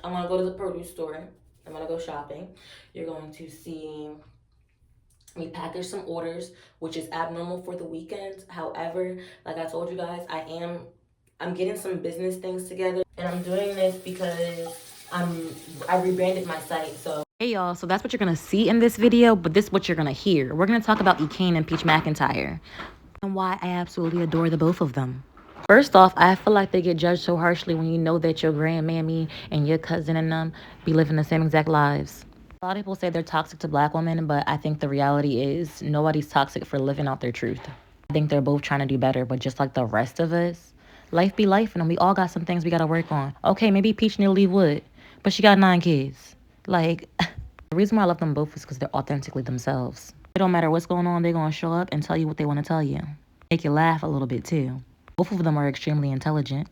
I'm gonna go to the produce store. I'm gonna go shopping. You're going to see me package some orders, which is abnormal for the weekend. However, like I told you guys, I'm getting some business things together, and I'm doing this because I rebranded my site. So hey y'all, so that's what you're gonna see in this video, but this is what you're gonna hear. We're gonna talk about Ekane and Peach McIntyre and why I absolutely adore the both of them. First off, I feel like they get judged so harshly when you know that your grandmammy and your cousin and them be living the same exact lives. A lot of people say they're toxic to black women, but I think the reality is nobody's toxic for living out their truth. I think they're both trying to do better, but just like the rest of us, life be life, and we all got some things we gotta work on. Okay, maybe Peach need to leave Wood, but she got 9 kids. Like, the reason why I love them both is because they're authentically themselves. It don't matter what's going on, they're gonna show up and tell you what they want to tell you. Make you laugh a little bit too. Both of them are extremely intelligent.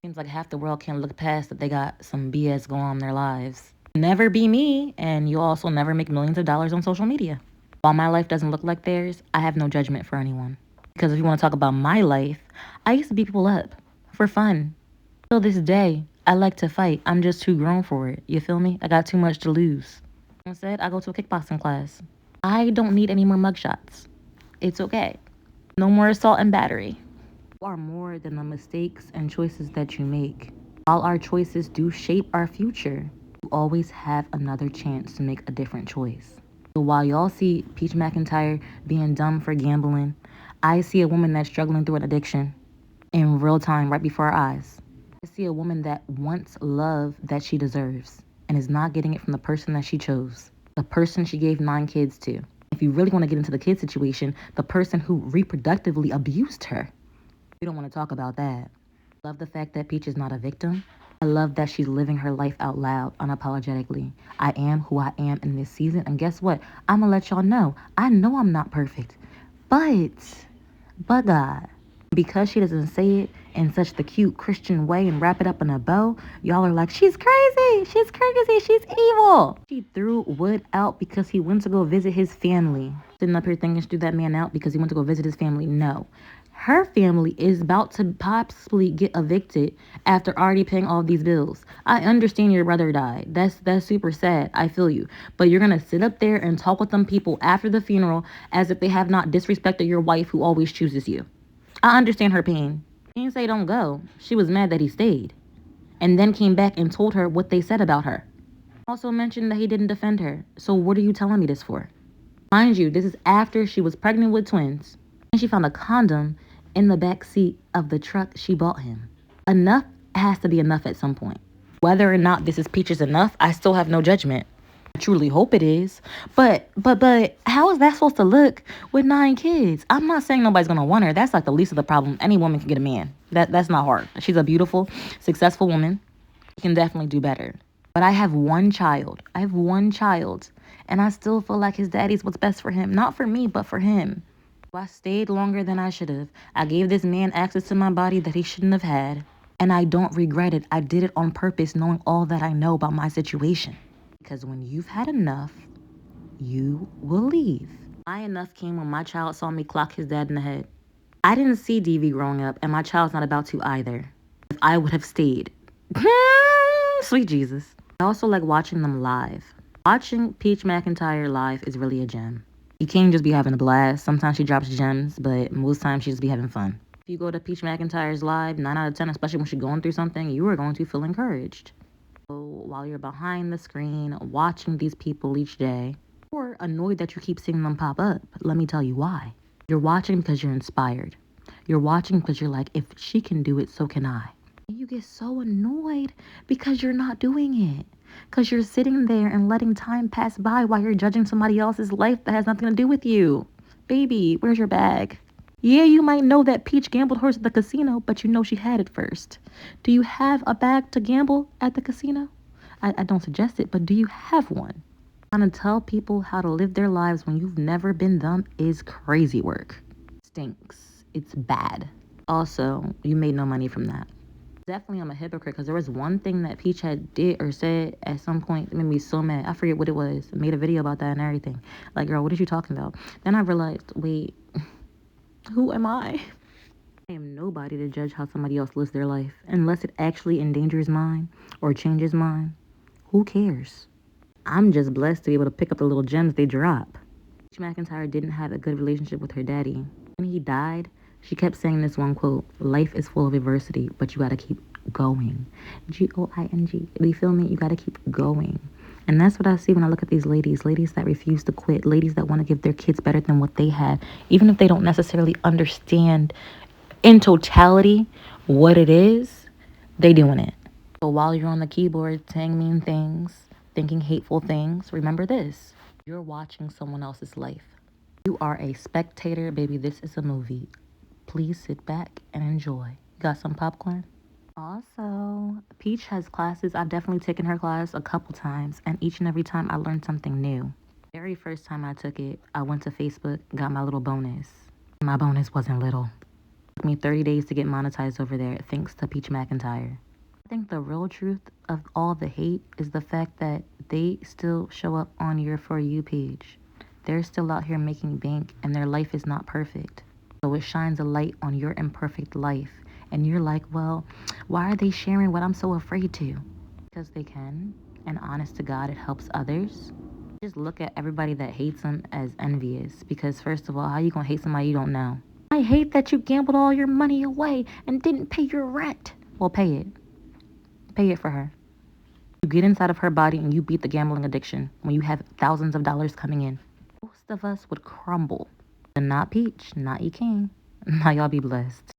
Seems like half the world can't look past that they got some BS going on in their lives. Never be me, and you'll also never make millions of dollars on social media. While my life doesn't look like theirs, I have no judgment for anyone. Because if you want to talk about my life, I used to beat people up for fun. Till this day, I like to fight. I'm just too grown for it. You feel me? I got too much to lose. Instead, I go to a kickboxing class. I don't need any more mugshots. It's okay. No more assault and battery. You are more than the mistakes and choices that you make. While our choices do shape our future, you always have another chance to make a different choice. So while y'all see Peach McIntyre being dumb for gambling, I see a woman that's struggling through an addiction in real time right before our eyes. I see a woman that wants love that she deserves and is not getting it from the person that she chose, the person she gave 9 kids to. If you really want to get into the kid situation, the person who reproductively abused her. We don't want to talk about that. I love the fact that Peach is not a victim. I love that she's living her life out loud, unapologetically. I am who I am in this season, and guess what? I'm gonna let y'all know. I know I'm not perfect, but God, because she doesn't say it in such the cute Christian way and wrap it up in a bow, y'all are like, she's crazy, she's evil. She threw Wood out because he went to go visit his family. Sitting up here thinking she threw that man out because he went to go visit his family. No. Her family is about to possibly get evicted after already paying all these bills. I understand your brother died. That's super sad. I feel you. But you're going to sit up there and talk with them people after the funeral as if they have not disrespected your wife who always chooses you. I understand her pain. She didn't say don't go. She was mad that he stayed. And then came back and told her what they said about her. Also mentioned that he didn't defend her. So what are you telling me this for? Mind you, this is after she was pregnant with twins. And she found a condom in the back seat of the truck she bought him. Enough has to be enough at some point. Whether or not this is Peaches enough, I still have no judgment. I truly hope it is. But how is that supposed to look with 9 kids? I'm not saying nobody's gonna want her. That's like the least of the problem. Any woman can get a man. That's not hard. She's a beautiful, successful woman. She can definitely do better. But I have one child. And I still feel like his daddy's what's best for him. Not for me, but for him. I stayed longer than I should have. I gave this man access to my body that he shouldn't have had. And I don't regret it. I did it on purpose, knowing all that I know about my situation. Because when you've had enough, you will leave. My enough came when my child saw me clock his dad in the head. I didn't see DV growing up, and my child's not about to either. If I would have stayed. Sweet Jesus. I also like watching them live. Watching Peach McIntyre live is really a gem. You can't just be having a blast. Sometimes she drops gems, but most times she just be having fun. If you go to Peach McIntyre's live, 9 out of 10, especially when she's going through something, you are going to feel encouraged. So while you're behind the screen, watching these people each day, or annoyed that you keep seeing them pop up, let me tell you why. You're watching because you're inspired. You're watching because you're like, if she can do it, so can I. And you get so annoyed because you're not doing it. Because you're sitting there and letting time pass by while you're judging somebody else's life that has nothing to do with you. Baby, where's your bag? Yeah, you might know that Peach gambled hers at the casino, but you know she had it first. Do you have a bag to gamble at the casino? I don't suggest it, but do you have one? Trying to tell people how to live their lives when you've never been them is crazy work. Stinks. It's bad. Also, you made no money from that. Definitely I'm a hypocrite because there was one thing that Peach had did or said at some point that made me so mad. I forget what it was. I made a video about that and everything. Like, girl, what are you talking about? Then I realized, wait, who am I? I am nobody to judge how somebody else lives their life unless it actually endangers mine or changes mine. Who cares? I'm just blessed to be able to pick up the little gems they drop. Peach McIntyre didn't have a good relationship with her daddy. When he died, she kept saying this one quote, life is full of adversity, but you gotta keep going. Going. Do you feel me? You gotta keep going. And that's what I see when I look at these ladies that refuse to quit, ladies that want to give their kids better than what they had, even if they don't necessarily understand in totality what it is, they doing it. So while you're on the keyboard saying mean things, thinking hateful things, remember this. You're watching someone else's life. You are a spectator, baby. This is a movie. Please sit back and enjoy. Got some popcorn? Also, Peach has classes. I've definitely taken her class a couple times, and each and every time I learned something new. Very first time I took it, I went to Facebook, got my little bonus. My bonus wasn't little. It took me 30 days to get monetized over there, thanks to Peach McIntyre. I think the real truth of all the hate is the fact that they still show up on your For You page. They're still out here making bank, and their life is not perfect. So it shines a light on your imperfect life. And you're like, well, why are they sharing what I'm so afraid to? Because they can. And honest to God, it helps others. Just look at everybody that hates them as envious. Because first of all, how you gonna hate somebody you don't know? I hate that you gambled all your money away and didn't pay your rent. Well, pay it. Pay it for her. You get inside of her body and you beat the gambling addiction when you have thousands of dollars coming in. Most of us would crumble. But not Peach, not E King. Now y'all be blessed.